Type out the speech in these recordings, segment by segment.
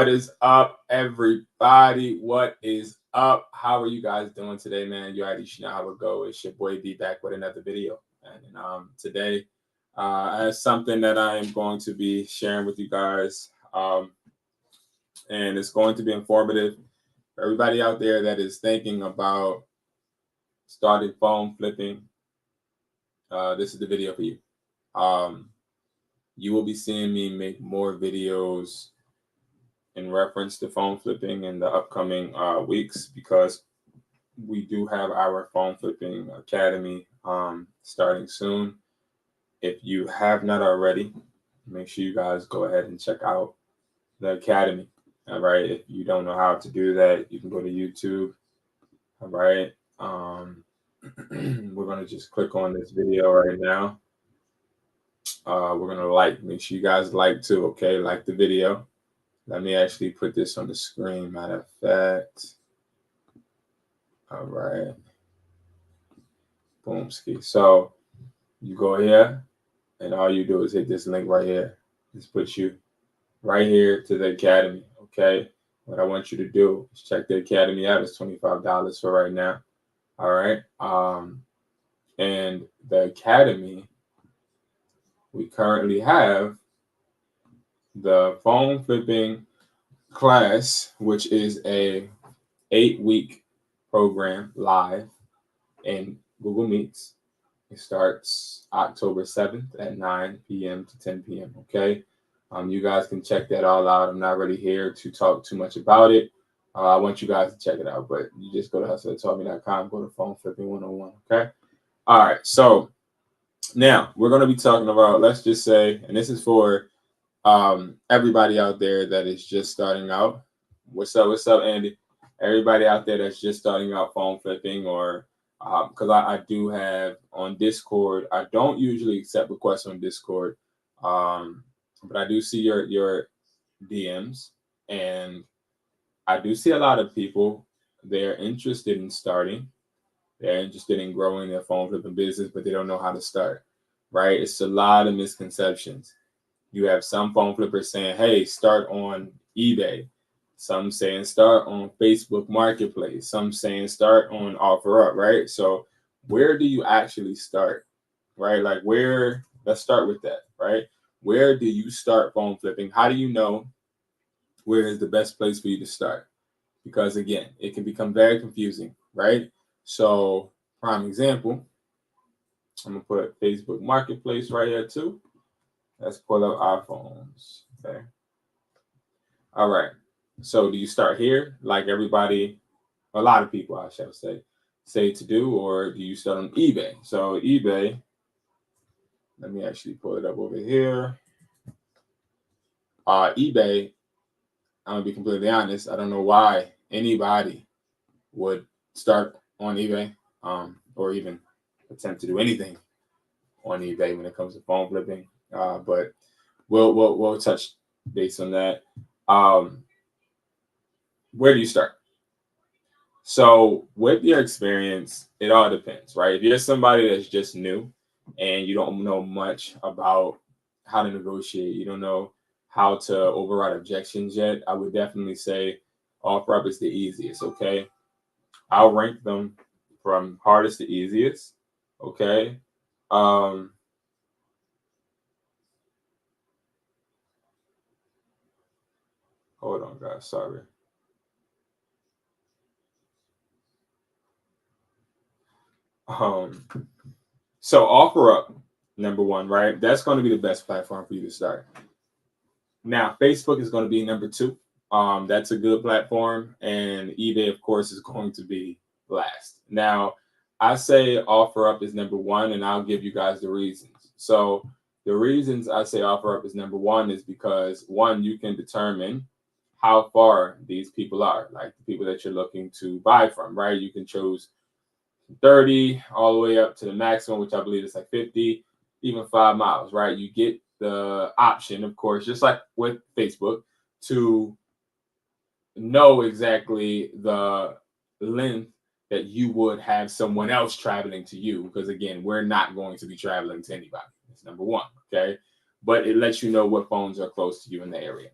What is up, everybody? What is up? How are you guys doing today, man? You already know how it go. It's your boy B back with another video. And today, I have something that I am going to be sharing with you guys. And it's going to be informative for everybody out there that is thinking about starting phone flipping. This is the video for you. You will be seeing me make more videos in reference to phone flipping in the upcoming weeks, because we do have our phone flipping academy starting soon. If you have not already, make sure you guys go ahead and check out the academy. All right. If you don't know how to do that, you can go to YouTube. All right. We're going to just click on this video right now. We're going to make sure you guys like too. Okay. Like the video. Let me actually put this on the screen, matter of fact. All right. Boom, ski. So you go here, and all you do is hit this link right here. This puts you right here to the academy, okay? What I want you to do is check the academy out. It's $25 for right now, all right? And the academy, we currently have the phone flipping class, which is a 8-week program live in Google Meets. It starts October 7th at 9 p.m. to 10 p.m. Okay. You guys can check that all out. I'm not really here to talk too much about it. I want you guys to check it out, but you just go to hustlertalkme.com, go to phone flipping 101. Okay. All right. So now we're going to be talking about, let's just say, and this is for everybody out there that is just starting out. What's up, Andy? Everybody out there that's just starting out phone flipping, or because I do have on Discord. I don't usually accept requests on Discord, but I do see your DMs, and I do see a lot of people. They're interested in starting. They're interested in growing their phone flipping business, but they don't know how to start. Right? It's a lot of misconceptions. You have some phone flippers saying, "Hey, start on eBay." Some saying start on Facebook Marketplace. Some saying start on OfferUp, right? So where do you actually start, right? Like let's start with that, right? Where do you start phone flipping? How do you know where is the best place for you to start? Because again, it can become very confusing, right? So prime example, I'm gonna put Facebook Marketplace right here too. Let's pull up iPhones, okay? All right. So do you start here like everybody, a lot of people I shall say to do, or do you start on eBay? So eBay, let me actually pull it up over here. eBay, I'm gonna be completely honest, I don't know why anybody would start on eBay, or even attempt to do anything on eBay when it comes to phone flipping. But we'll touch base on that. Where do you start? So with your experience, it all depends, right? If you're somebody that's just new and you don't know much about how to negotiate, you don't know how to override objections yet, I would definitely say OfferUp is the easiest, okay? I'll rank them from hardest to easiest, okay? Hold on, guys, sorry. So OfferUp, number one, right? That's going to be the best platform for you to start. Now, Facebook is going to be number two. That's a good platform, and eBay, of course, is going to be last. Now, I say OfferUp is number one, and I'll give you guys the reasons. So the reasons I say OfferUp is number one is because, one, you can determine how far these people are, like the people that you're looking to buy from, right? You can choose 30 all the way up to the maximum, which I believe is like 50, even 5 miles, right? You get the option, of course, just like with Facebook, to know exactly the length that you would have someone else traveling to you, because again, we're not going to be traveling to anybody. That's number one, okay? But it lets you know what phones are close to you in the area,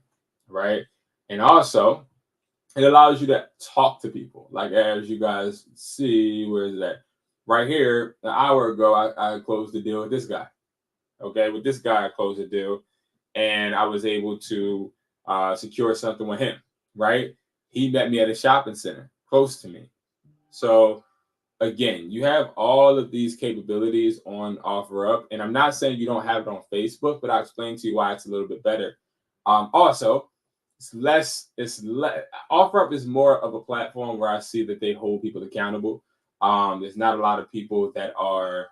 right? And also, it allows you to talk to people. Like as you guys see, where is that? Right here, an hour ago, I closed the deal with this guy. Okay, with this guy, I closed the deal, and I was able to secure something with him. Right, he met me at a shopping center close to me. So again, you have all of these capabilities on OfferUp, and I'm not saying you don't have it on Facebook, but I'll explain to you why it's a little bit better. Also, it's less. OfferUp is more of a platform where I see that they hold people accountable. There's not a lot of people that are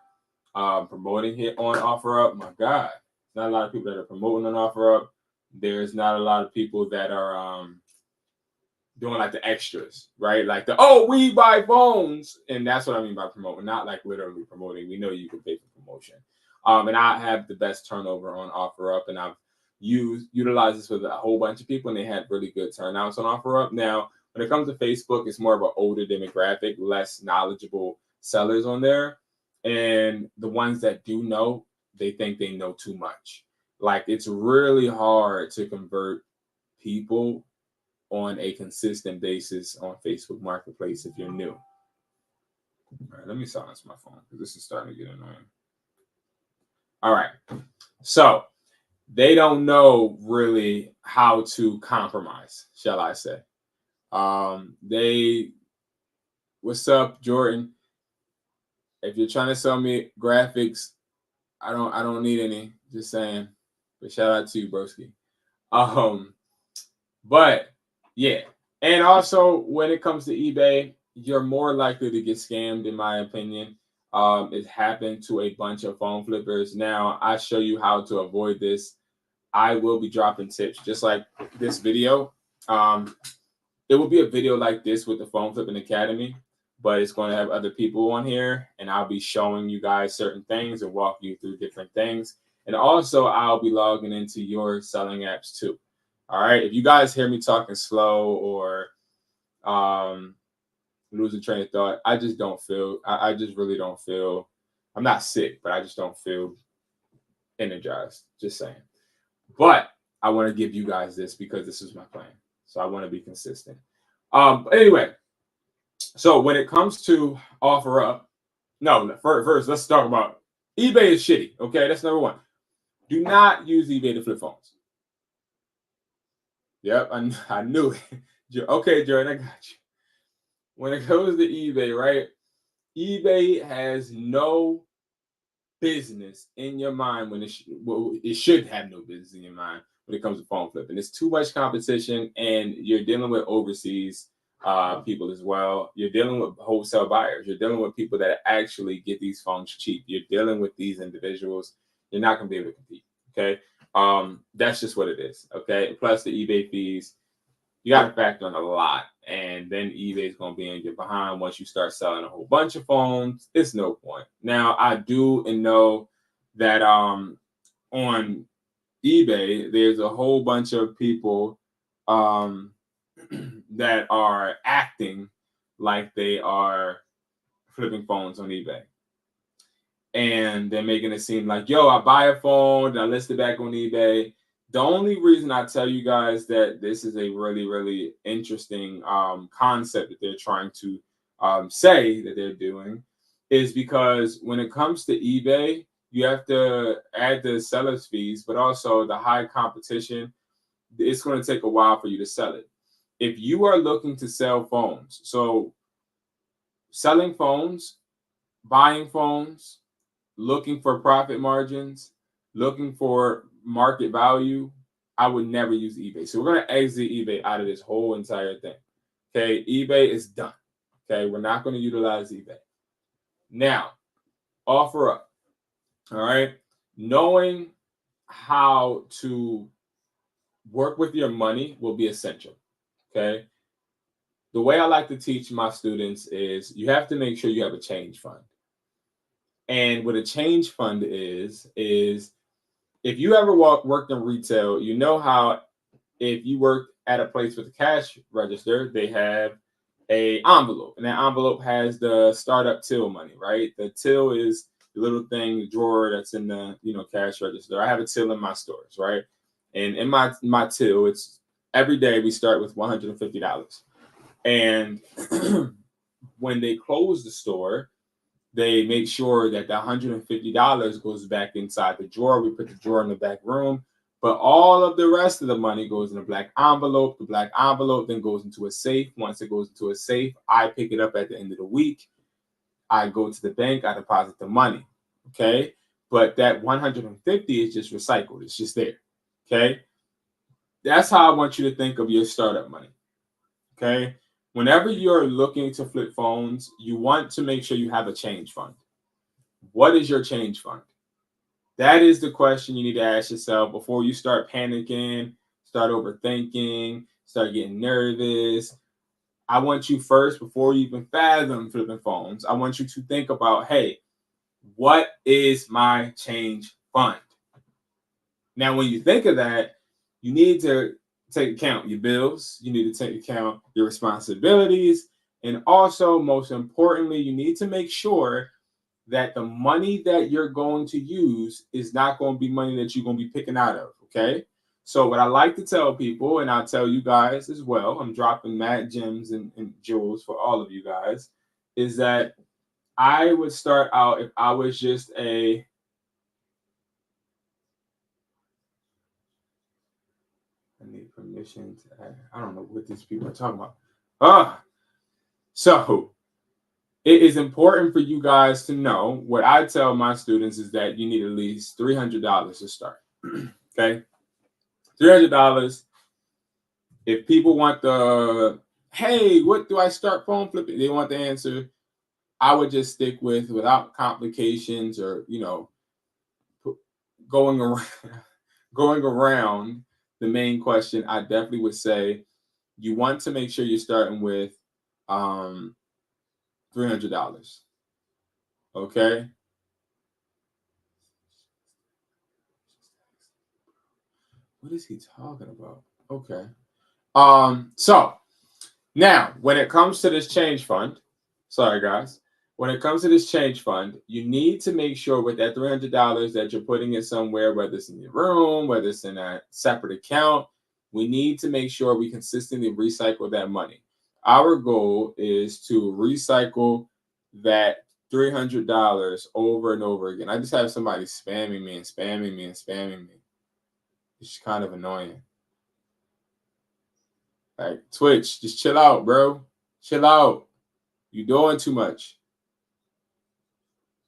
promoting it on OfferUp. My God, not a lot of people that are promoting on OfferUp. There's not a lot of people that are doing like the extras, right? Like we buy phones, and that's what I mean by promoting, not like literally promoting. We know you can pay for promotion. And I have the best turnover on OfferUp, and I've utilized this with a whole bunch of people, and they had really good turnouts on OfferUp. Now, when it comes to Facebook, it's more of an older demographic, less knowledgeable sellers on there, and the ones that do know, they think they know too much. Like it's really hard to convert people on a consistent basis on Facebook Marketplace if you're new. All right, let me silence my phone because this is starting to get annoying. All right, so they don't know really how to compromise, shall I say? What's up, Jordan? If you're trying to sell me graphics, I don't need any. Just saying. But shout out to you, broski. But yeah, and also when it comes to eBay, you're more likely to get scammed, in my opinion. It happened to a bunch of phone flippers. Now I show you how to avoid this. I will be dropping tips, just like this video. It will be a video like this with the Phone Flipping Academy, but it's going to have other people on here, and I'll be showing you guys certain things and walking you through different things. And also, I'll be logging into your selling apps too. All right. If you guys hear me talking slow or losing train of thought, I just don't feel. I just really don't feel. I'm not sick, but I just don't feel energized. Just saying. But I want to give you guys this because this is my plan. So I want to be consistent. But anyway, so when it comes to OfferUp, no, first let's talk about eBay is shitty. Okay, that's number one. Do not use eBay to flip phones. Yep, I knew it. Okay, Jordan, I got you. When it comes to eBay, right? eBay has no business in your mind when it should have no business in your mind when it comes to phone flipping. It's too much competition, and you're dealing with overseas people as well. You're dealing with wholesale buyers. You're dealing with people that actually get these phones cheap. You're dealing with these individuals. You're not going to be able to compete. Okay. That's just what it is. Okay. Plus the eBay fees, you got to factor in a lot. And then eBay is going to be in your behind once you start selling a whole bunch of phones. It's no point. Now, I do and know that on eBay, there's a whole bunch of people that are acting like they are flipping phones on eBay. And they're making it seem like, yo, I buy a phone, and I list it back on eBay. The only reason I tell you guys that this is a really, really interesting concept that they're trying to say that they're doing is because when it comes to eBay, you have to add the seller's fees, but also the high competition. It's going to take a while for you to sell it. If you are looking to sell phones, so selling phones, buying phones, looking for profit margins, looking for market value, I would never use eBay. So we're going to exit eBay out of this whole entire thing. Okay, eBay is done. Okay, we're not going to utilize eBay. Now, OfferUp. All right, knowing how to work with your money will be essential. Okay, the way I like to teach my students is you have to make sure you have a change fund. And what a change fund is if you ever worked in retail, you know how if you work at a place with a cash register, they have a envelope, and that envelope has the startup till money, right? The till is the little thing, the drawer that's in the cash register. I have a till in my stores, right? And in my till, it's every day we start with $150. And when they close the store, they make sure that the $150 goes back inside the drawer. We put the drawer in the back room, but all of the rest of the money goes in a black envelope. The black envelope then goes into a safe. Once it goes into a safe, I pick it up at the end of the week. I go to the bank, I deposit the money. Okay. But that 150 is just recycled. It's just there. Okay. That's how I want you to think of your startup money. Okay. Whenever you're looking to flip phones, you want to make sure you have a change fund. What is your change fund? That is the question you need to ask yourself before you start panicking, start overthinking, start getting nervous. I want you first, before you even fathom flipping phones, I want you to think about, hey, what is my change fund? Now, when you think of that, you need to take account your bills. You need to take account your responsibilities. And also, most importantly, you need to make sure that the money that you're going to use is not going to be money that you're going to be picking out of. Okay. So what I like to tell people, and I'll tell you guys as well, I'm dropping mad gems and jewels for all of you guys, is that I would start out, if I was just I need permission to, I don't know what these people are talking about. So it is important for you guys to know, what I tell my students is that you need at least $300 to start. Okay. $300. If people want the, hey, what do I start phone flipping? They want the answer. I would just stick with, without complications or, going around, going around the main question. I definitely would say you want to make sure you're starting with $300. Okay. What is he talking about? Okay. So now when it comes to this change fund, sorry guys, when it comes to this change fund, you need to make sure with that $300 that you're putting it somewhere, whether it's in your room, whether it's in a separate account. We need to make sure we consistently recycle that money. Our goal is to recycle that $300 over and over again. I just have somebody spamming me and spamming me and spamming me. It's kind of annoying. Like, Twitch, just chill out, bro. Chill out. You're doing too much.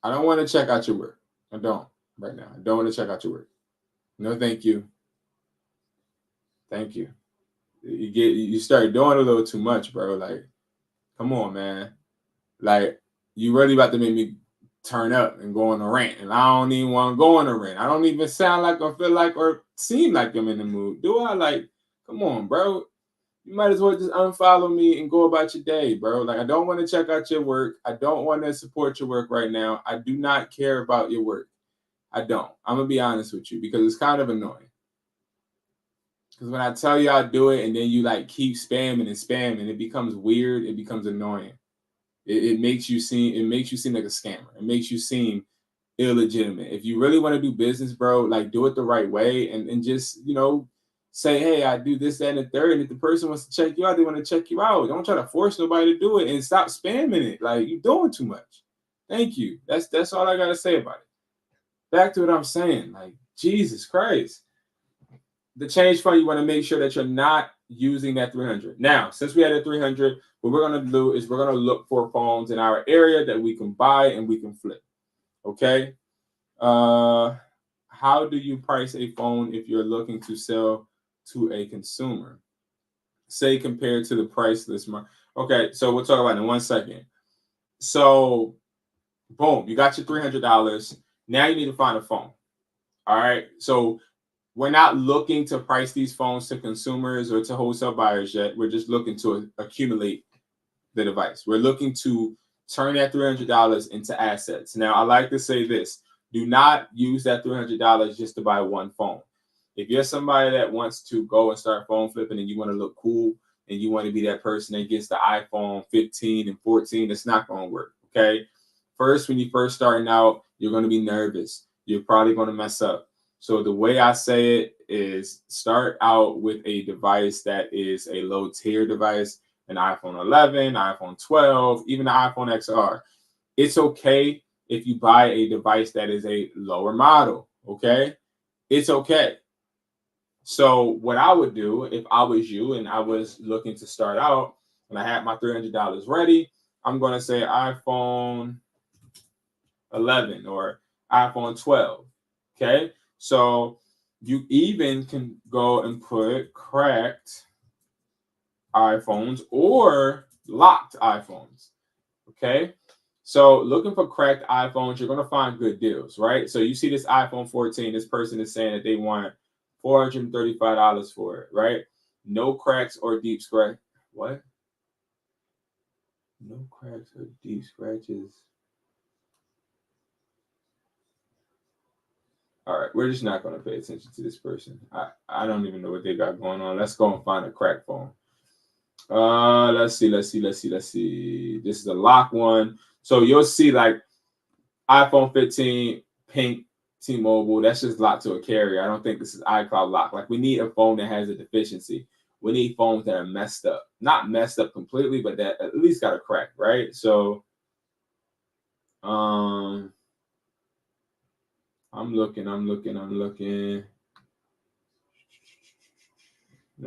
I don't want to check out your work. I don't right now. I don't want to check out your work. No, thank you. Thank you. You start doing a little too much, bro. Like, come on, man. Like, you really about to make me turn up and go on a rant, and I don't even want to go on a rant. I don't even sound like or feel like or seem like I'm in the mood. Do I? Like, come on, bro. You might as well just unfollow me and go about your day, bro. Like, I don't want to check out your work. I don't want to support your work right now. I do not care about your work. I don't. I'm going to be honest with you, because it's kind of annoying. Because when I tell you I do it and then you like keep spamming and spamming, it becomes weird. It becomes annoying. It makes you seem like a scammer. It makes you seem illegitimate. If you really want to do business, bro, like, do it the right way and just, say, hey, I do this, that, and the third. And if the person wants to check you out, they want to check you out. Don't try to force nobody to do it, and stop spamming it. Like, you're doing too much. Thank you. That's all I got to say about it. Back to what I'm saying. Like, Jesus Christ. The change fund, you want to make sure that you're not using that 300. Now, since we had a 300, what we're going to do is we're going to look for phones in our area that we can buy and we can flip. Okay. How do you price a phone if you're looking to sell to a consumer? Say compared to the price list. Okay, so we'll talk about it in 1 second. So, boom, you got your $300. Now you need to find a phone. All right. So we're not looking to price these phones to consumers or to wholesale buyers yet. We're just looking to accumulate the device. We're looking to turn that $300 into assets. Now, I like to say this. Do not use that $300 just to buy one phone. If you're somebody that wants to go and start phone flipping and you want to look cool and you want to be that person that gets the iPhone 15 and 14, it's not going to work, okay? First, when you're first starting out, you're going to be nervous. You're probably going to mess up. So the way I say it is start out with a device that is a low tier device, an iPhone 11, iPhone 12, even the iPhone XR. It's okay if you buy a device that is a lower model, okay? It's okay. So what I would do if I was you and I was looking to start out and I had my $300 ready, I'm going to say iPhone 11 or iPhone 12, okay? So you even can go and put cracked iPhones or locked iPhones, okay? So looking for cracked iPhones, you're going to find good deals, right? So you see this iPhone 14, this person is saying that they want $435 for it, right? No cracks or deep scratch. What? No cracks or deep scratches. All right, we're just not going to pay attention to this person. I don't even know what they got going on. Let's go and find a crack phone. Let's see. This is a lock one. So you'll see like iPhone 15, pink, T-Mobile. That's just locked to a carrier. I don't think this is iCloud lock. Like we need a phone that has a deficiency. We need phones that are messed up. Not messed up completely, but that at least got a crack, right? So I'm looking. Let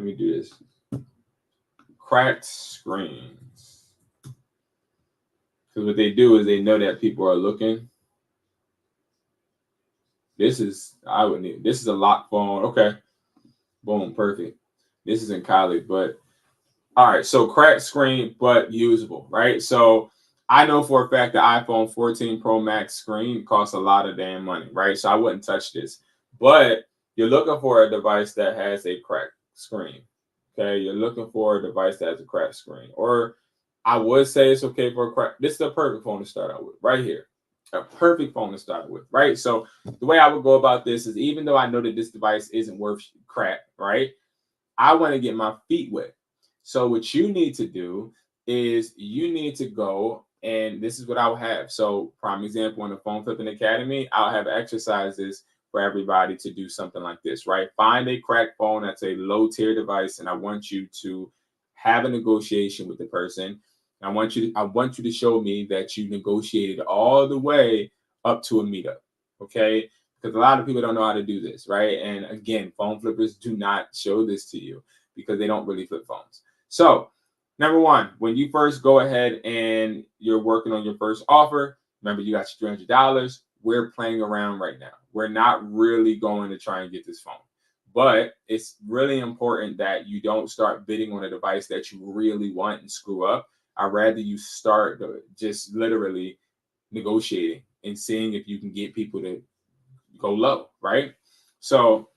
me do this. Cracked screens. Because what they do is they know that people are looking. This is a lock phone. Okay. Boom, perfect. This is in college, but all right. So cracked screen, but usable, right? So I know for a fact the iPhone 14 Pro Max screen costs a lot of damn money, right? So I wouldn't touch this. But you're looking for a device that has a cracked screen. Okay, you're looking for a device that has a cracked screen. Or I would say it's okay for a crack. This is the perfect phone to start out with, right here. A perfect phone to start with, right? So the way I would go about this is even though I know that this device isn't worth crap, right? I want to get my feet wet. So what you need to do is you need to go, and this is what I'll have. So prime example in the Phone Flipping Academy, I'll have exercises for everybody to do something like this, right? Find a cracked phone that's a low tier device, and I want you to have a negotiation with the person. I want you to show me that you negotiated all the way up to a meetup. Okay. Because a lot of people don't know how to do this, right? And again, phone flippers do not show this to you because they don't really flip phones. So, number one, when you first go ahead and you're working on your first offer, remember you got your $300. We're playing around right now. We're not really going to try and get this phone. But it's really important that you don't start bidding on a device that you really want and screw up. I'd rather you start just literally negotiating and seeing if you can get people to go low, right? So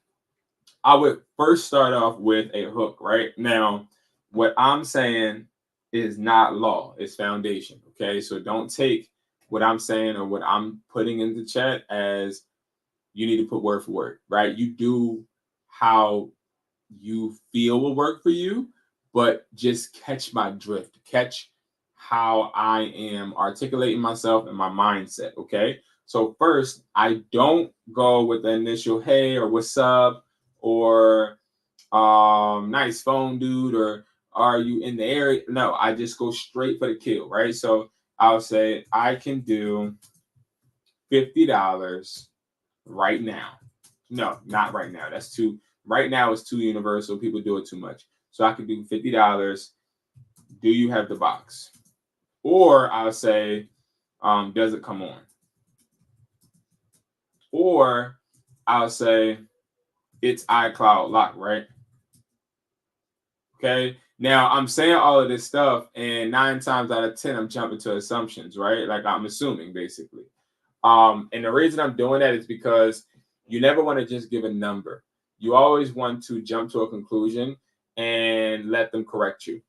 I would first start off with a hook, right? Now, what I'm saying is not law, it's foundation, okay? So don't take what I'm saying or what I'm putting in the chat as you need to put word for word, right? You do how you feel will work for you, but just catch my drift, catch how I am articulating myself and my mindset, okay? So first, I don't go with the initial hey or what's up or nice phone dude or are you in the area? No, I just go straight for the kill, right? So I'll say I can do $50 right now. No, not right now. That's too right now is too universal. People do it too much. So I can do $50. Do you have the box? Or I'll say, does it come on? Or I'll say it's iCloud lock, right? Okay. Now I'm saying all of this stuff, and 9 times out of 10, I'm jumping to assumptions, right? Like I'm assuming basically. And the reason I'm doing that is because you never want to just give a number. You always want to jump to a conclusion and let them correct you.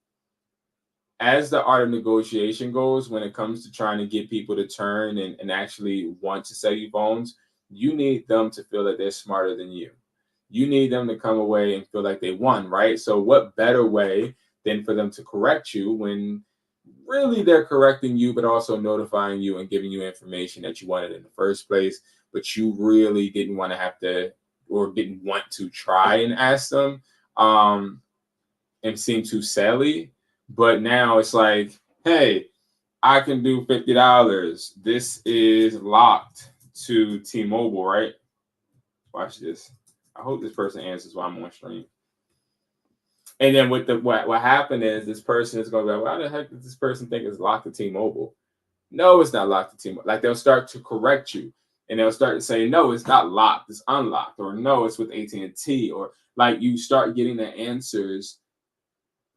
As the art of negotiation goes, when it comes to trying to get people to turn and actually want to sell you phones, you need them to feel that they're smarter than you. You need them to come away and feel like they won, right? So what better way than for them to correct you when really they're correcting you, but also notifying you and giving you information that you wanted in the first place, but you really didn't want to have to or didn't want to try and ask them and seem too silly. But now it's like, hey, I can do $50. This is locked to T-Mobile, right? Watch this. I hope this person answers while I'm on stream. And then with the what happened is this person is going to be like, why the heck does this person think it's locked to T-Mobile? No, it's not locked to T-Mobile. Like they'll start to correct you, and they'll start to say, no, it's not locked, it's unlocked, or no, it's with AT&T, or like you start getting the answers,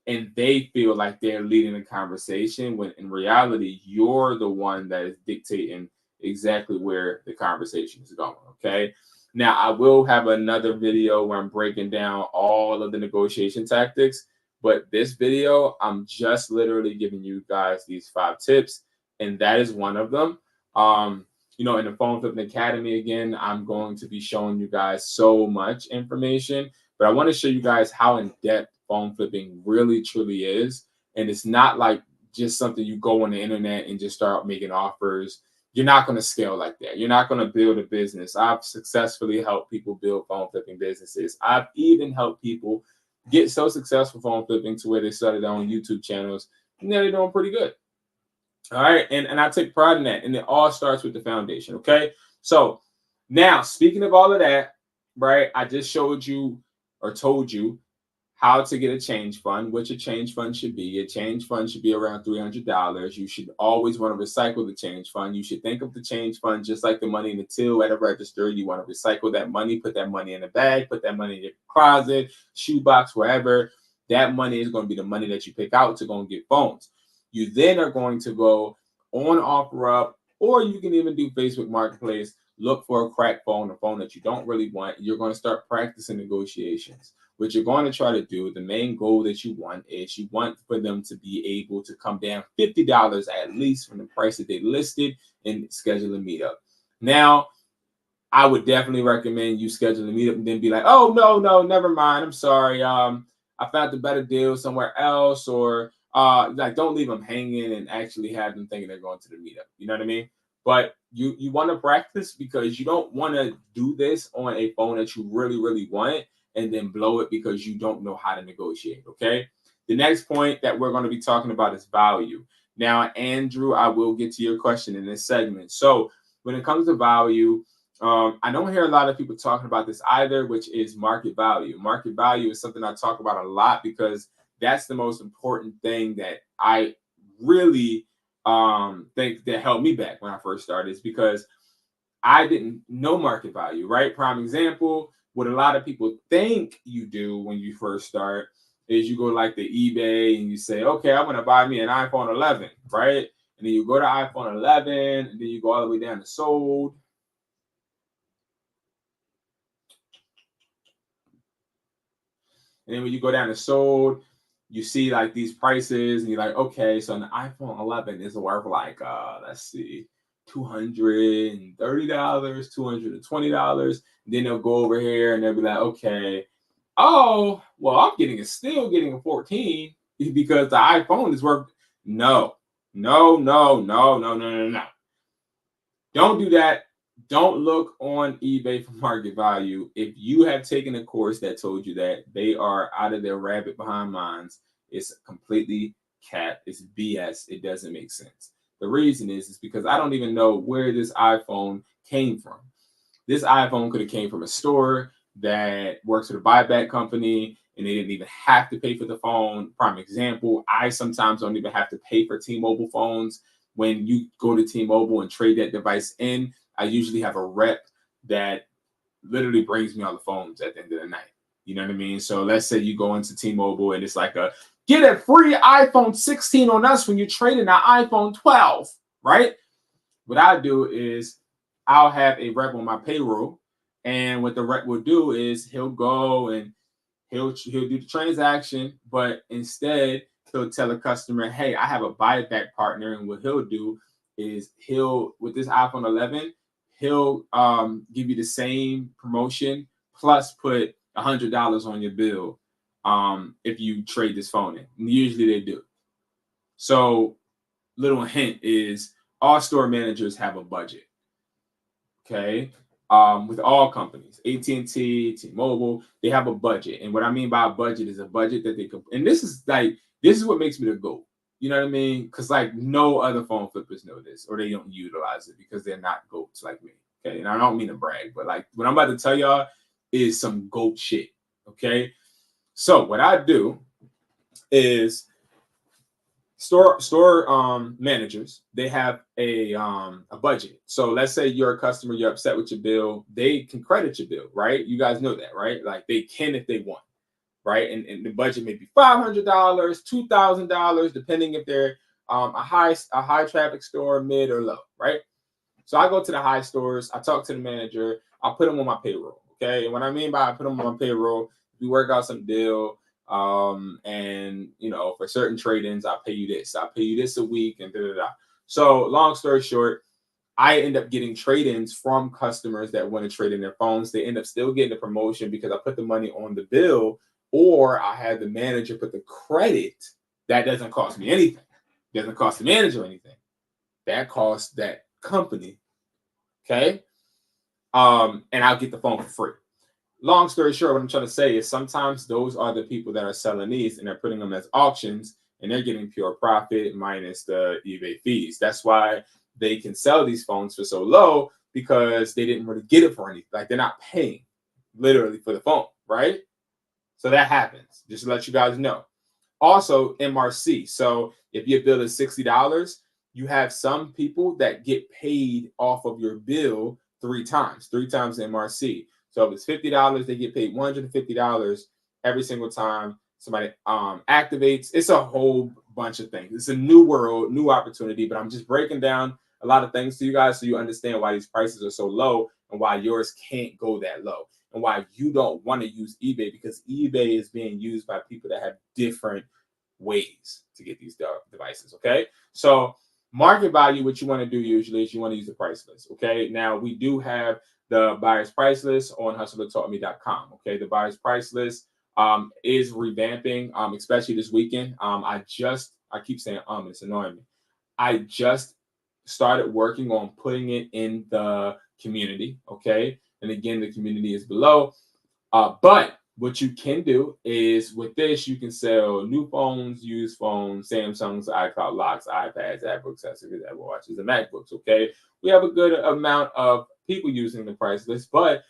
and they feel like they're leading the conversation when in reality you're the one that is dictating exactly where the conversation is going. Okay. Now, I will have another video where I'm breaking down all of the negotiation tactics, but this video, I'm just literally giving you guys these 5 tips, and that is one of them. In the Phone Flipping Academy, again, I'm going to be showing you guys so much information, but I want to show you guys how in depth phone flipping really truly is. And it's not like just something you go on the internet and just start making offers. You're not going to scale like that. You're not going to build a business. I've successfully helped people build phone flipping businesses. I've even helped people get so successful phone flipping to where they started their own YouTube channels, and now they're doing pretty good. All right. And I take pride in that. And it all starts with the foundation. Okay. So now, speaking of all of that, right, I just showed you or told you how to get a change fund, which a change fund should be. A change fund should be around $300. You should always want to recycle the change fund. You should think of the change fund just like the money in the till at a register. You want to recycle that money, put that money in a bag, put that money in your closet, shoebox, wherever. That money is going to be the money that you pick out to go and get phones. You then are going to go on OfferUp, or you can even do Facebook Marketplace. Look for a cracked phone, a phone that you don't really want. You're going to start practicing negotiations. What you're going to try to do, the main goal that you want is you want for them to be able to come down $50 at least from the price that they listed and schedule a meetup. Now, I would definitely recommend you schedule a meetup and then be like, oh, no, never mind. I'm sorry. I found a better deal somewhere else, or like don't leave them hanging and actually have them thinking they're going to the meetup. You know what I mean? But you want to practice, because you don't want to do this on a phone that you really, really want and then blow it because you don't know how to negotiate. Okay. The next point that we're going to be talking about is value. Now, Andrew, I will get to your question in this segment. So when it comes to value, I don't hear a lot of people talking about this either, which is market value. Market value is something I talk about a lot because that's the most important thing that I really think that held me back when I first started, is because I didn't know market value, right? Prime example, what a lot of people think you do when you first start is you go like the eBay and you say, okay, I'm going to buy me an iPhone 11, right? And then you go to iPhone 11 and then you go all the way down to sold. And then when you go down to sold, you see like these prices and you're like, okay, so an iPhone 11 is worth like, let's see, $230, $220. Then they'll go over here and they'll be like, okay, oh, well, I'm still getting a 14 because the iPhone is worth. No. Don't do that. Don't look on eBay for market value. If you have taken a course that told you that, they are out of their rabbit behind minds. It's completely cap. It's BS. It doesn't make sense. The reason is because I don't even know where this iPhone came from. This iPhone could have came from a store that works with a buyback company, and they didn't even have to pay for the phone. Prime example, I sometimes don't even have to pay for T-Mobile phones. When you go to T-Mobile and trade that device in, I usually have a rep that literally brings me all the phones at the end of the night. You know what I mean? So let's say you go into T-Mobile and it's like get a free iPhone 16 on us when you're trading an iPhone 12, right? What I do is I'll have a rep on my payroll, and what the rep will do is he'll go and he'll do the transaction, but instead he'll tell a customer, hey, I have a buyback partner, and what he'll do is with this iPhone 11, he'll give you the same promotion plus put $100 on your bill if you trade this phone in. And usually they do. So little hint is all store managers have a budget. Okay. with all companies, AT&T, T-Mobile, they have a budget. And what I mean by a budget is a budget that they can, and this is what makes me the GOAT. You know what I mean? Because like no other phone flippers know this, or they don't utilize it because they're not GOATs like me. Okay. And I don't mean to brag, but like what I'm about to tell y'all is some GOAT shit. Okay. So what I do is store managers, they have a budget. So let's say you're a customer, you're upset with your bill, they can credit your bill, right? You guys know that, right? Like they can if they want, right? And the budget may be $500, $2,000, depending if they're a high traffic store, mid or low, right? So I go to the high stores, I talk to the manager, I put them on my payroll. Okay. And what I mean by I put them on my payroll, we work out some deal. And you know, for certain trade-ins, I'll pay you this a week, and da da da. So long story short, I end up getting trade-ins from customers that want to trade in their phones. They end up still getting the promotion because I put the money on the bill, or I had the manager put the credit. That doesn't cost me anything. It doesn't cost the manager anything. That costs that company. Okay. And I'll get the phone for free. Long story short, what I'm trying to say is sometimes those are the people that are selling these and they're putting them as auctions and they're getting pure profit minus the eBay fees. That's why they can sell these phones for so low, because they didn't really get it for anything. Like they're not paying literally for the phone, right? So that happens. Just to let you guys know. Also, MRC. So if your bill is $60, you have some people that get paid off of your bill three times MRC. So if it's $50, they get paid $150 every single time somebody activates. It's a whole bunch of things. It's a new world, new opportunity, but I'm just breaking down a lot of things to you guys so you understand why these prices are so low and why yours can't go that low and why you don't want to use eBay, because eBay is being used by people that have different ways to get these devices. Okay. So market value, what you want to do usually is you want to use the price list. Okay. Now we do have the buyer's price list on hustlertaught.me.com. Okay. The buyer's price list is revamping, especially this weekend. I keep saying, it's annoying me. I just started working on putting it in the community. Okay. And again, the community is below. But what you can do is with this, you can sell new phones, used phones, Samsungs, iCloud locks, iPads, Apple accessories, Apple watches, and MacBooks. Okay. We have a good amount of people using the price list, but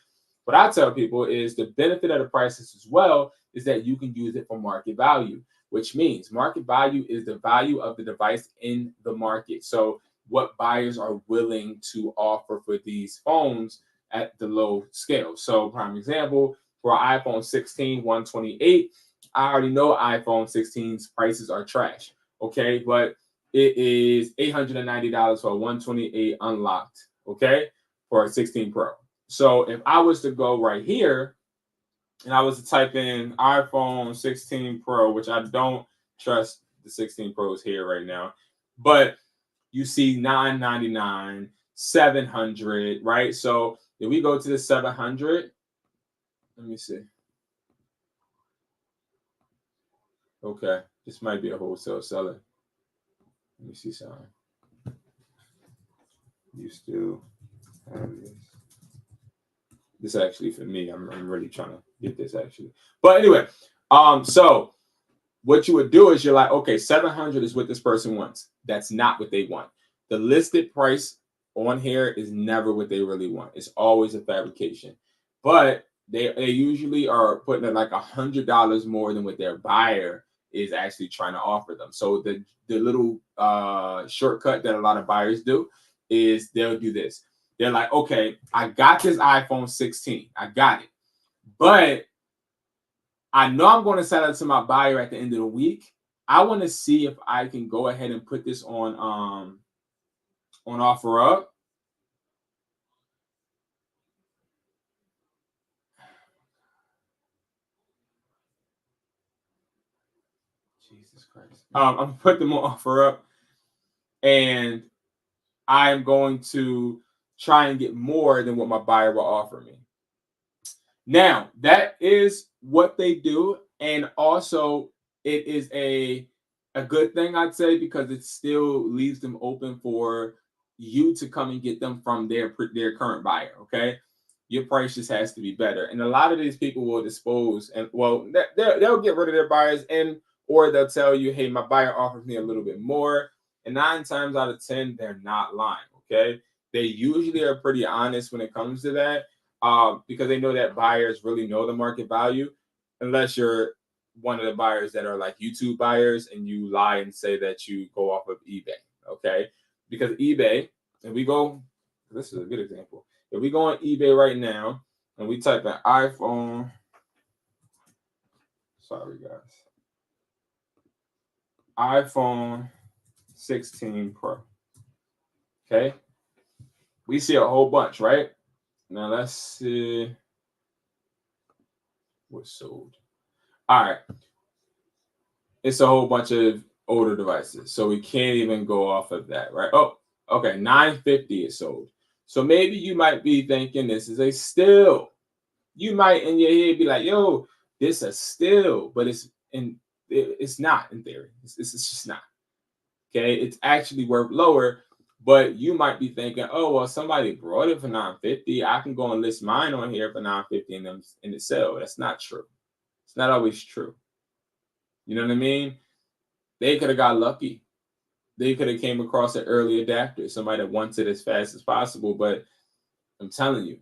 what I tell people is the benefit of the price list as well is that you can use it for market value, which means market value is the value of the device in the market. So what buyers are willing to offer for these phones at the low scale. So prime example, for iPhone 16, 128, I already know iPhone 16's prices are trash. Okay, but it is $890 for a 128 unlocked. Okay, for a 16 Pro. So if I was to go right here and I was to type in iPhone 16 Pro, which I don't trust the 16 Pros here right now, but you see $999, $700, right? So if we go to the 700, let me see. Okay, this might be a wholesale seller. Let me see something. You still have this. This actually for me, I'm really trying to get this actually. But anyway, so what you would do is you're like, okay, 700 is what this person wants. That's not what they want. The listed price on here is never what they really want. It's always a fabrication. But they usually are putting it like $100 more than what their buyer is actually trying to offer them. So the little shortcut that a lot of buyers do is they'll do this. They're like, okay, I got this iPhone 16. I got it. But I know I'm going to sell it to my buyer at the end of the week. I want to see if I can go ahead and put this on OfferUp. Jesus Christ. I'm going to put them on OfferUp, and I'm going to try and get more than what my buyer will offer me. Now, that is what they do. And also, it is a good thing, I'd say, because it still leaves them open for you to come and get them from their current buyer. Okay. your price just has to be better. And a lot of these people will dispose, and well, they'll get rid of their buyers, and or they'll tell you, hey, my buyer offers me a little bit more. And 9 times out of 10, they're not lying. Okay. They usually are pretty honest when it comes to that, because they know that buyers really know the market value, unless you're one of the buyers that are like YouTube buyers and you lie and say that you go off of eBay. Okay. Because eBay, and we go, this is a good example. If we go on eBay right now and we type in iPhone, sorry guys, iPhone 16 Pro. Okay. We see a whole bunch, right? Now let's see what's sold. All right. It's a whole bunch of older devices. So we can't even go off of that, right? Oh, okay. 950 is sold. So maybe you might be thinking this is a steal. You might in your head be like, yo, this is a steal, but it's not in theory. It's just not. Okay. It's actually worth lower. But you might be thinking, oh, well, somebody brought it for 950. I can go and list mine on here for 950 and it sell. That's not true. It's not always true. You know what I mean? They could have got lucky. They could have came across an early adapter, somebody that wants it as fast as possible. But I'm telling you,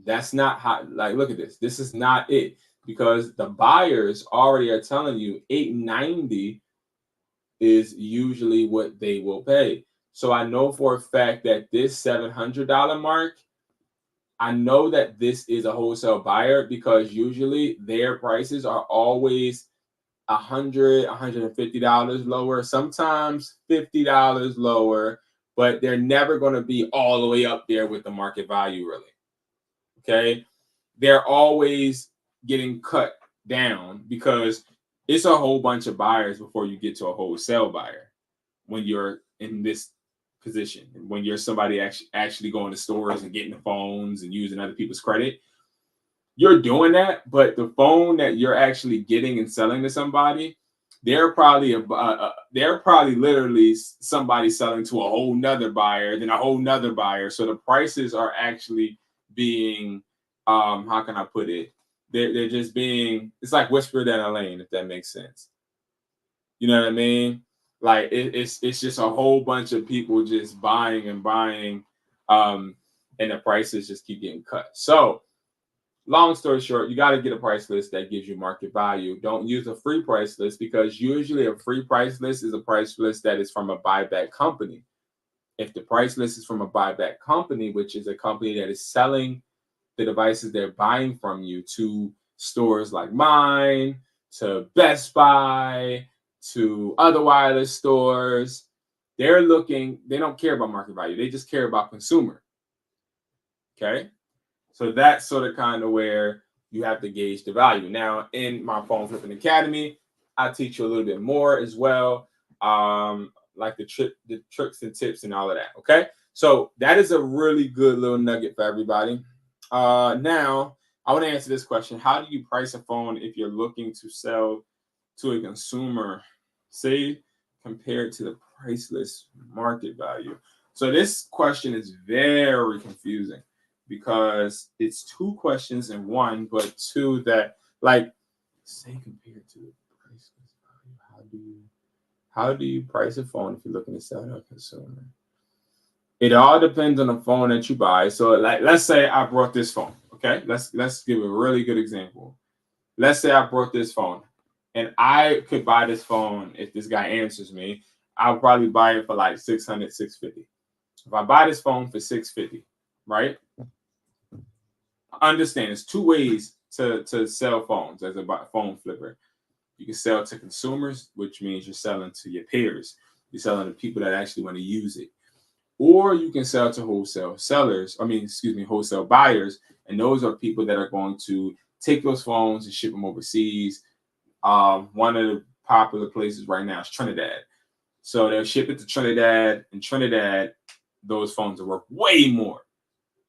that's not how, like, look at this. This is not it, because the buyers already are telling you $890 is usually what they will pay. So I know for a fact that this $700 mark, I know that this is a wholesale buyer, because usually their prices are always $100, $150 lower, sometimes $50 lower, but they're never going to be all the way up there with the market value, really. Okay. They're always getting cut down because it's a whole bunch of buyers before you get to a wholesale buyer when you're in this position. And when you're somebody actually going to stores and getting the phones and using other people's credit, you're doing that. But the phone that you're actually getting and selling to somebody, they're probably literally somebody selling to a whole nother buyer, then a whole nother buyer. So the prices are actually being, how can I put it? They're just being, it's like whispered down a lane, if that makes sense. You know what I mean? Like it's just a whole bunch of people just buying and buying, and the prices just keep getting cut. So long story short, you got to get a price list that gives you market value. Don't use a free price list, because usually a free price list is a price list that is from a buyback company. If the price list is from a buyback company, which is a company that is selling the devices they're buying from you to stores like mine, to Best Buy, to other wireless stores, they don't care about market value. They just care about consumer. Okay. So that's sort of kind of where you have to gauge the value. Now, in my Phone Flipping Academy, I teach you a little bit more as well, like the tricks and tips and all of that. Okay. So that is a really good little nugget for everybody. Now, I want to answer this question. How do you price a phone if you're looking to sell to a consumer, say, compared to the price list market value? So this question is very confusing, because it's 2 questions in one, but 2 that, like, say compared to the price list value. How do you price a phone if you're looking to sell to a consumer? It all depends on the phone that you buy. So, like, let's say I brought this phone. Okay, let's give a really good example. Let's say I brought this phone, and I could buy this phone. If this guy answers me, I'll probably buy it for like $600, $650. If I buy this phone for $650, right? Understand, there's 2 ways to sell phones as a phone flipper. You can sell to consumers, which means you're selling to your peers. You're selling to people that actually want to use it. Or you can sell to wholesale buyers. And those are people that are going to take those phones and ship them overseas. One of the popular places right now is Trinidad. So they'll ship it to Trinidad. In Trinidad, those phones are worth way more.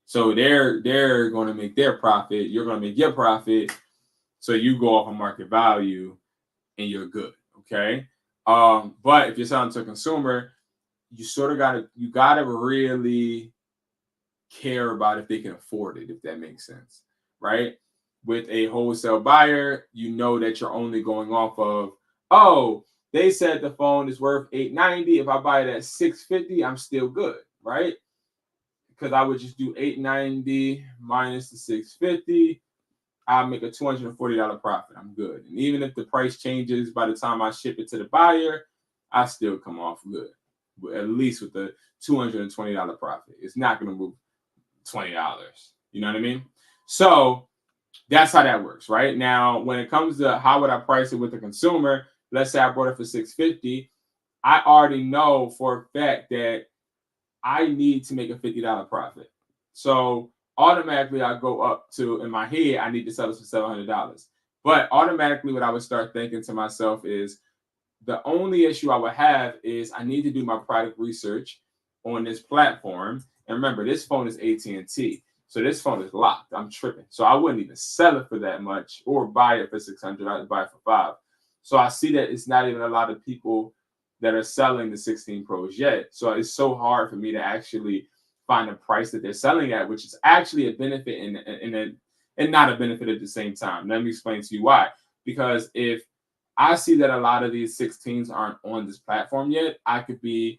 So they're going to make their profit. You're going to make your profit. So you go off of market value and you're good. Okay. But if you're selling to a consumer, you sort of gotta really care about if they can afford it, if that makes sense, right? With a wholesale buyer, you know that you're only going off of, oh, they said the phone is worth $890. If I buy it at $650, I'm still good, right? Because I would just do $890 minus the $650. I'll make a $240 profit. I'm good. And even if the price changes by the time I ship it to the buyer, I still come off good, at least with the $220 profit. It's not going to move $20. You know what I mean? So that's how that works, right? Now, when it comes to how would I price it with the consumer, let's say I bought it for $650. I already know for a fact that I need to make a $50 profit. So automatically I go up to, in my head, I need to sell this for $700. But automatically what I would start thinking to myself is, the only issue I would have is I need to do my product research on this platform. And remember, this phone is AT&T. So this phone is locked. I'm tripping. So I wouldn't even sell it for that much or buy it for $600. I'd buy it for $500. So I see that it's not even a lot of people that are selling the 16 Pros yet. So it's so hard for me to actually find a price that they're selling at, which is actually a benefit and not a benefit at the same time. Let me explain to you why. Because if I see that a lot of these 16s aren't on this platform yet, I could be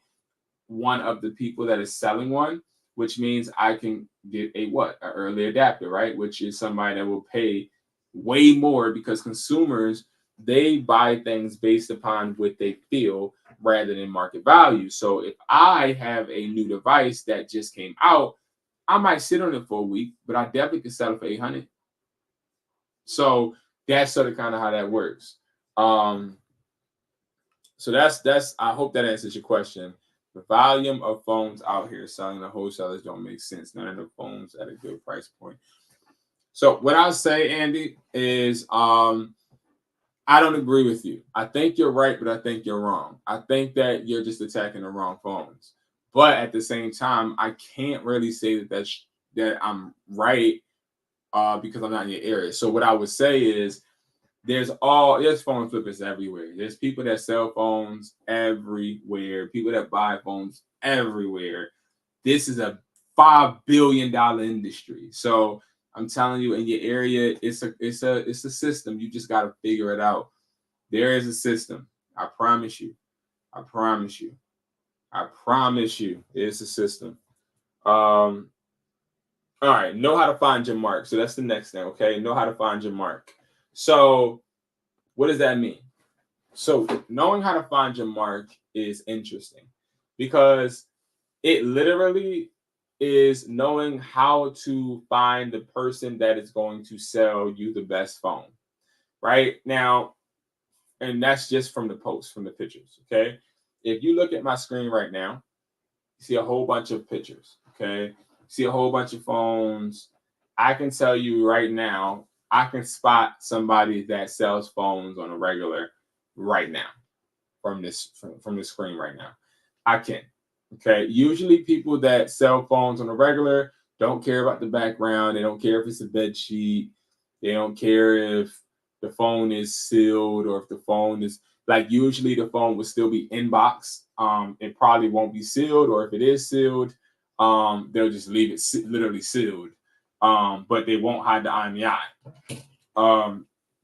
one of the people that is selling one, which means I can get an early adapter, right? Which is somebody that will pay way more, because consumers, they buy things based upon what they feel rather than market value. So if I have a new device that just came out, I might sit on it for a week, but I definitely could sell it for $800. So that's sort of kind of how that works. So that's I hope that answers your question. The volume of phones out here selling to wholesalers don't make sense. None of the phones at a good price point. So what I'll say, Andy, is I don't agree with you. I think you're right, but I think you're wrong. I think that you're just attacking the wrong phones. But at the same time, I can't really say that I'm right because I'm not in your area. So what I would say is, there's phone flippers everywhere. There's people that sell phones everywhere. People that buy phones everywhere. This is a $5 billion industry. So I'm telling you, in your area, it's a system. You just got to figure it out. There is a system. I promise you. I promise you. I promise you. It's a system. All right. Know how to find your mark. So that's the next thing. Okay. Know how to find your mark. So what does that mean? So knowing how to find your mark is interesting, because it literally is knowing how to find the person that is going to sell you the best phone right now. And that's just from the post, from the pictures. Okay. If you look at my screen right now, you see a whole bunch of pictures. Okay. See a whole bunch of phones. I can tell you right now, I can spot somebody that sells phones on a regular right now from this screen right now. I can. Okay. Usually people that sell phones on a regular don't care about the background. They don't care if it's a bed sheet. They don't care if the phone is sealed or if the phone is, like, usually the phone will still be in box. It probably won't be sealed, or if it is sealed, they'll just leave it literally sealed. But they won't hide the IMEI.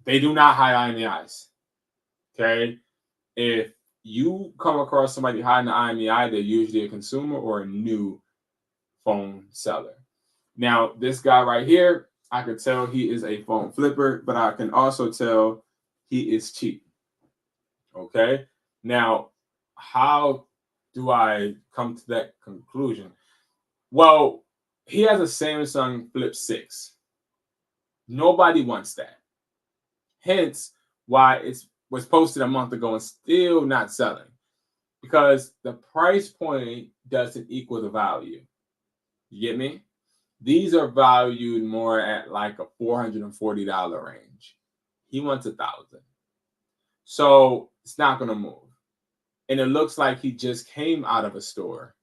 They do not hide IMEIs. Okay. If you come across somebody hiding the IMEI, they're usually a consumer or a new phone seller. Now, this guy right here, I could tell he is a phone flipper, but I can also tell he is cheap. Okay. Now, how do I come to that conclusion? Well, he has a Samsung Flip 6. Nobody wants that. Hence why it was posted a month ago and still not selling, because the price point doesn't equal the value. You get me? These are valued more at like a $440 range. He wants $1,000. So it's not going to move. And it looks like he just came out of a store.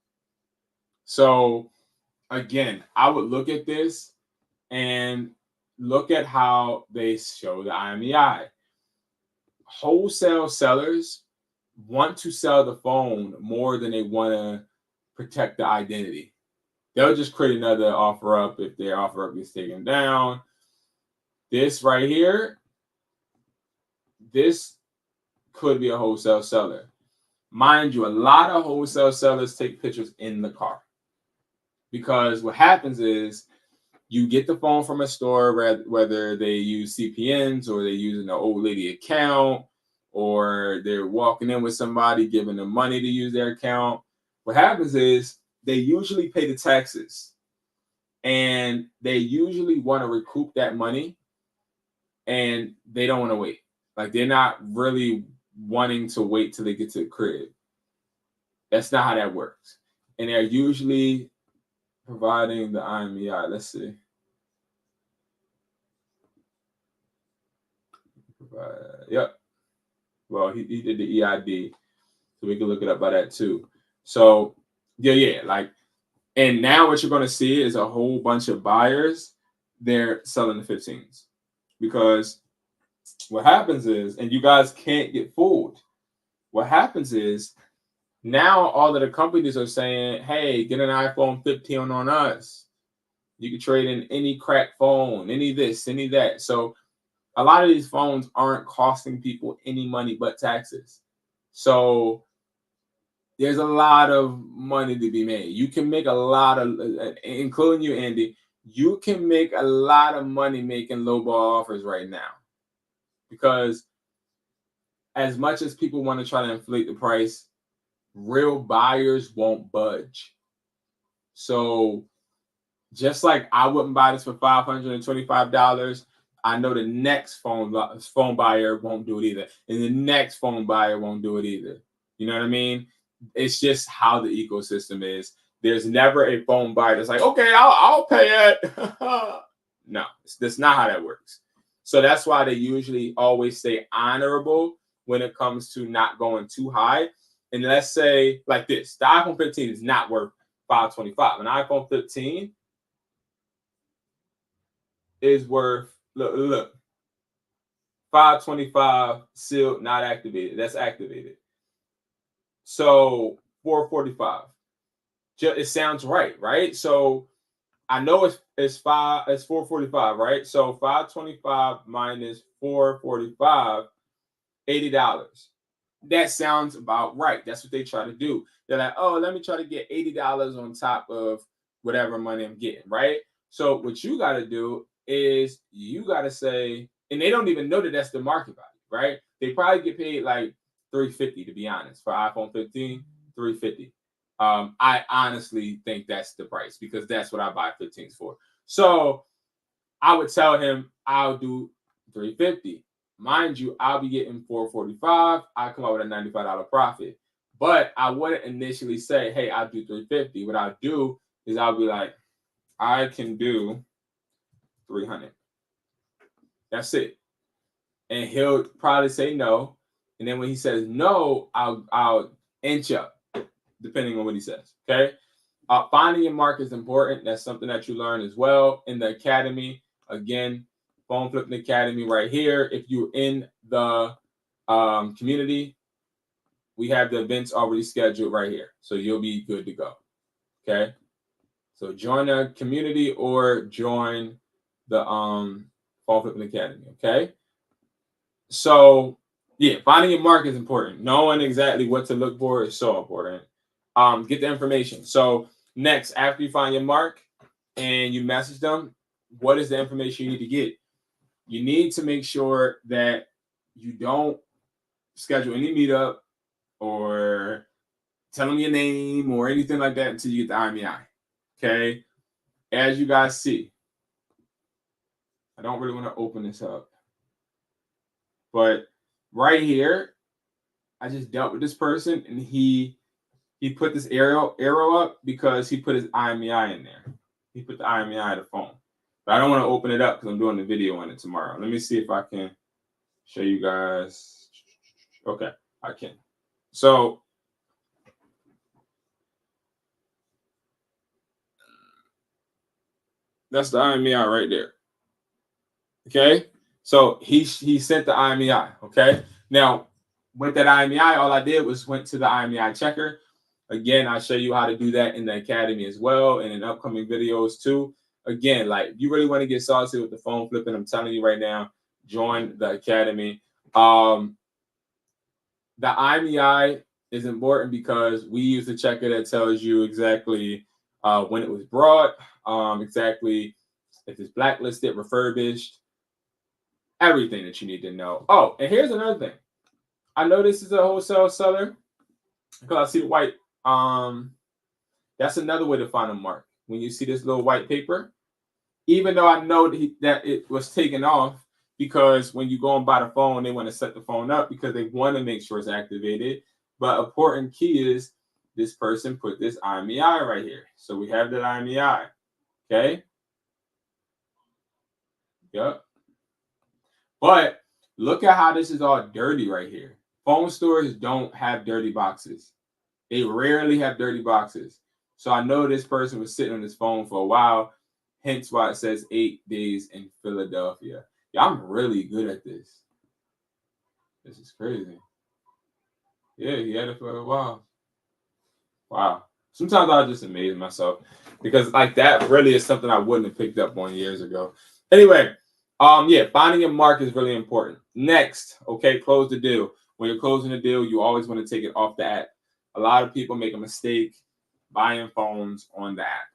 So again, I would look at this and look at how they show the IMEI. Wholesale sellers want to sell the phone more than they want to protect the identity. They'll just create another offer up if their offer up gets taken down. This right here, this could be a wholesale seller. Mind you, a lot of wholesale sellers take pictures in the car, because what happens is you get the phone from a store, whether they use CPNs or they're using an old lady account, or they're walking in with somebody giving them money to use their account. What happens is they usually pay the taxes, and they usually want to recoup that money, and they don't want to wait. Like, they're not really wanting to wait till they get to the crib. That's not how that works. And they're usually providing the IMEI. Let's see. Yep. Well, he did the EID, so we can look it up by that too. So yeah, like, and now what you're going to see is a whole bunch of buyers. They're selling the 15s, because what happens is, and you guys can't get fooled. What happens is now all of the companies are saying, hey, get an iPhone 15 on us. You can trade in any cracked phone, any this, any that. So a lot of these phones aren't costing people any money but taxes. So there's a lot of money to be made. You can make a lot of, including you, Andy, you can make a lot of money making lowball offers right now, because as much as people want to try to inflate the price, real buyers won't budge. So just like I wouldn't buy this for $525, I know the next phone buyer won't do it either, and the next phone buyer won't do it either. You know what I mean? It's just how the ecosystem is. There's never a phone buyer that's like, okay, I'll pay it. No, that's not how that works. So that's why they usually always stay honorable when it comes to not going too high. And let's say like this, the iPhone 15 is not worth $525. An iPhone 15 is worth, look, $525 sealed, not activated. That's activated. So $445. It sounds right? So I know it's $445, right? So $525 minus $445, $80. That sounds about right. That's what they try to do. They're like, oh, let me try to get $80 on top of whatever money I'm getting, right? So what you got to do is you got to say, and they don't even know that that's the market value, right? They probably get paid like $350, to be honest, for iPhone 15, $350. I honestly think that's the price, because that's what I buy 15s for. So I would tell him I'll do $350. Mind you, I'll be getting $445. I come out with a $95 profit. But I wouldn't initially say, hey, I'll do $350. What I'll do is I'll be like, I can do $300. That's it. And he'll probably say no. And then when he says no, I'll inch up, depending on what he says. Okay. Finding your market is important. That's something that you learn as well in the academy. Again, Phone Flipping Academy right here. If you're in the community, we have the events already scheduled right here. So you'll be good to go. Okay. So join the community or join the Phone Flipping Academy. Okay. So yeah, finding your market is important. Knowing exactly what to look for is so important. Get the information. So next, after you find your mark and you message them, what is the information you need to get? You need to make sure that you don't schedule any meetup or tell them your name or anything like that until you get the IMEI. Okay. As you guys see, I don't really want to open this up, but right here, I just dealt with this person, and he put this arrow up because he put his IMEI in there. He put the IMEI of the phone. But I don't want to open it up because I'm doing the video on it tomorrow. Let me see if I can show you guys. Okay, I can. So that's the IMEI right there. Okay, so he sent the IMEI. Okay, now with that IMEI, all I did was went to the IMEI checker. Again, I'll show you how to do that in the academy as well and in upcoming videos too. Again, like if you really want to get saucy with the phone flipping, I'm telling you right now, join the academy. The IMEI is important because we use the checker that tells you exactly when it was brought, exactly if it's blacklisted, refurbished, everything that you need to know. Oh, and here's another thing. I know this is a wholesale seller because I see the white. That's another way to find a mark. When you see this little white paper, even though I know that it was taken off, because when you go and buy the phone, they want to set the phone up because they want to make sure it's activated. But important key is this person put this IMEI right here. So we have that IMEI. Okay. Yep. But look at how this is all dirty right here. Phone stores don't have dirty boxes. They rarely have dirty boxes. So I know this person was sitting on this phone for a while, hence why it says 8 days in Philadelphia. Yeah, I'm really good at this. This is crazy. Yeah, he had it for a while. Wow. Sometimes I just amaze myself because like that really is something I wouldn't have picked up on years ago. Anyway, yeah, finding a mark is really important. Next, okay, close the deal. When you're closing the deal, you always want to take it off the app. A lot of people make a mistake buying phones on the app.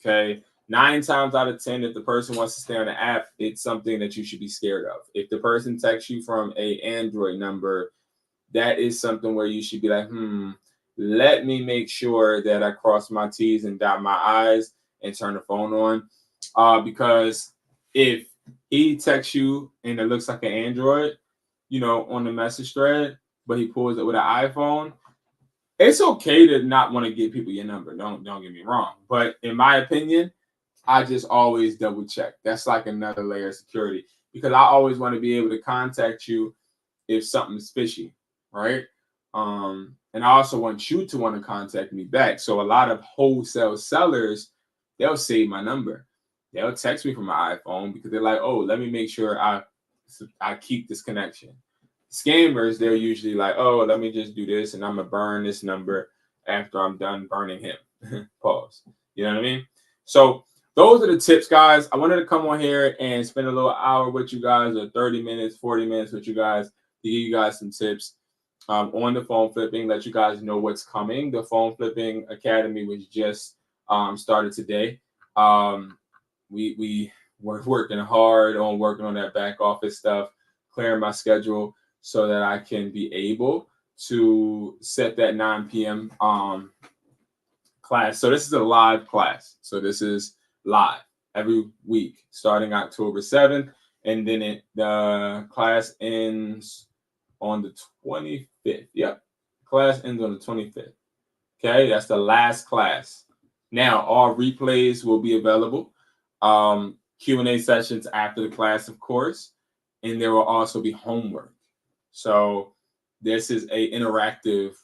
Okay. 9 times out of 10, if the person wants to stay on the app, it's something that you should be scared of. If the person texts you from an Android number, that is something where you should be like, let me make sure that I cross my T's and dot my I's and turn the phone on. Because if he texts you and it looks like an Android, on the message thread, but he pulls it with an iPhone, it's okay to not want to give people your number. Don't get me wrong. But in my opinion, I just always double check. That's like another layer of security because I always want to be able to contact you if something's fishy, right? And I also want you to want to contact me back. So a lot of wholesale sellers, they'll save my number. They'll text me from my iPhone because they're like, oh, let me make sure I keep this connection. Scammers, they're usually like, oh, let me just do this and I'm gonna burn this number after I'm done burning him. Pause. You know what I mean? So those are the tips, guys. I wanted to come on here and spend a little hour with you guys, or 30 minutes, 40 minutes with you guys to give you guys some tips on the phone flipping, let you guys know what's coming. The Phone Flipping Academy was just started today. We were working hard on working on that back office stuff, clearing my schedule so that I can be able to set that 9 p.m. Class. So this is a live class. So this is live every week starting October 7th. And then the class ends on the 25th. Yep. Class ends on the 25th. Okay. That's the last class. Now, all replays will be available. Q&A sessions after the class, of course. And there will also be homework. So this is a interactive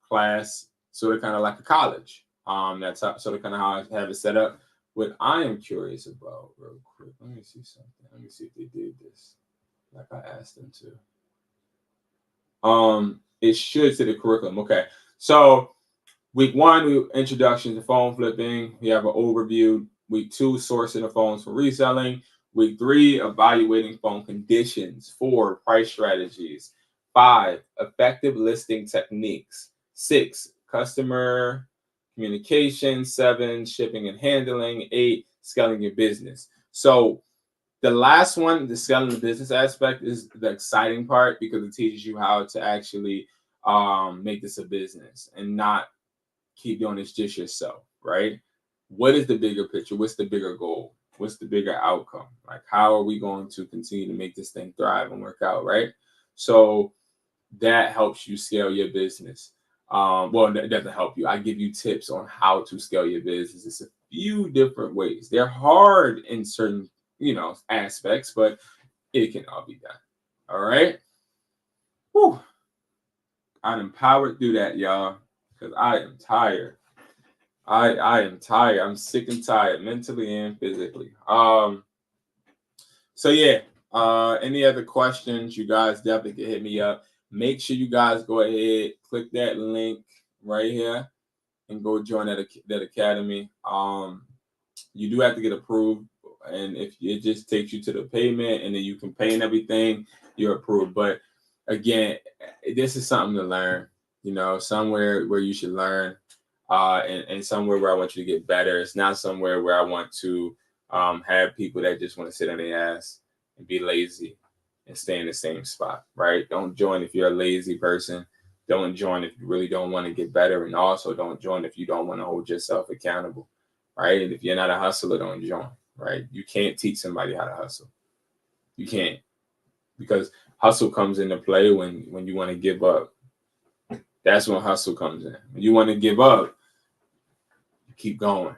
class, sort of kind of like a college. That's sort of kind of how I have it set up. What I am curious about, real quick, let me see something. Let me see if they did this like I asked them to. It should say the curriculum. Okay, so week 1, introduction to phone flipping. We have an overview. Week 2, sourcing the phones for reselling. Week 3, evaluating phone conditions. 4, price strategies. 5, effective listing techniques. 6, customer communication. 7, shipping and handling. 8, scaling your business. So the last one, the scaling the business aspect, is the exciting part because it teaches you how to actually make this a business and not keep doing this just yourself, right? What is the bigger picture? What's the bigger goal? What's the bigger outcome? Like, how are we going to continue to make this thing thrive and work out, right? So that helps you scale your business. Well, that doesn't help you. I give you tips on how to scale your business. It's a few different ways. They're hard in certain, aspects, but it can all be done. All right. Whew. I'm empowered through that, y'all, because I am tired. I am tired. I'm sick and tired, mentally and physically. So yeah. Any other questions? You guys definitely can hit me up. Make sure you guys go ahead, click that link right here, and go join that academy. You do have to get approved, and if it just takes you to the payment and then you can pay and everything, you're approved. But again, this is something to learn, you know, somewhere where you should learn, and somewhere where I want you to get better. It's not somewhere where I want to have people that just want to sit on their ass and be lazy and stay in the same spot, right? Don't join if you're a lazy person. Don't join if you really don't want to get better, and also don't join if you don't want to hold yourself accountable, right? And if you're not a hustler, don't join, right? You can't teach somebody how to hustle. You can't, because hustle comes into play when you want to give up. That's when hustle comes in. When you want to give up, you keep going.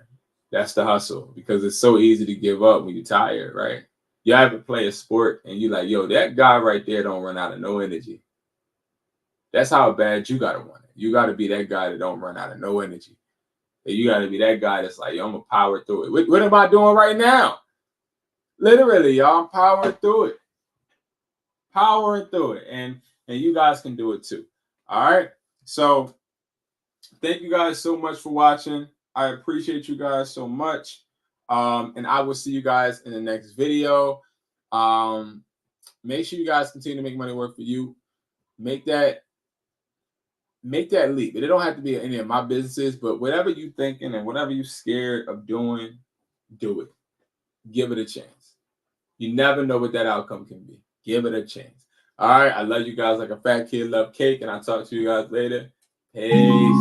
That's the hustle, because it's so easy to give up when you're tired, right? You ever play a sport and you're like, yo, that guy right there don't run out of no energy. That's how bad you gotta want it. You gotta be that guy that don't run out of no energy. You gotta be that guy that's like, yo, I'm gonna power through it. What am I doing right now? Literally, y'all, I'm powering through it. Powering through it. And you guys can do it too. All right. So thank you guys so much for watching. I appreciate you guys so much. And I will see you guys in the next video. Make sure you guys continue to make money work for you. Make that leap. It don't have to be any of my businesses, but whatever you're thinking and whatever you're scared of doing, do it. Give it a chance. You never know what that outcome can be. Give it a chance. All right. I love you guys like a fat kid love cake, and I'll talk to you guys later. Peace.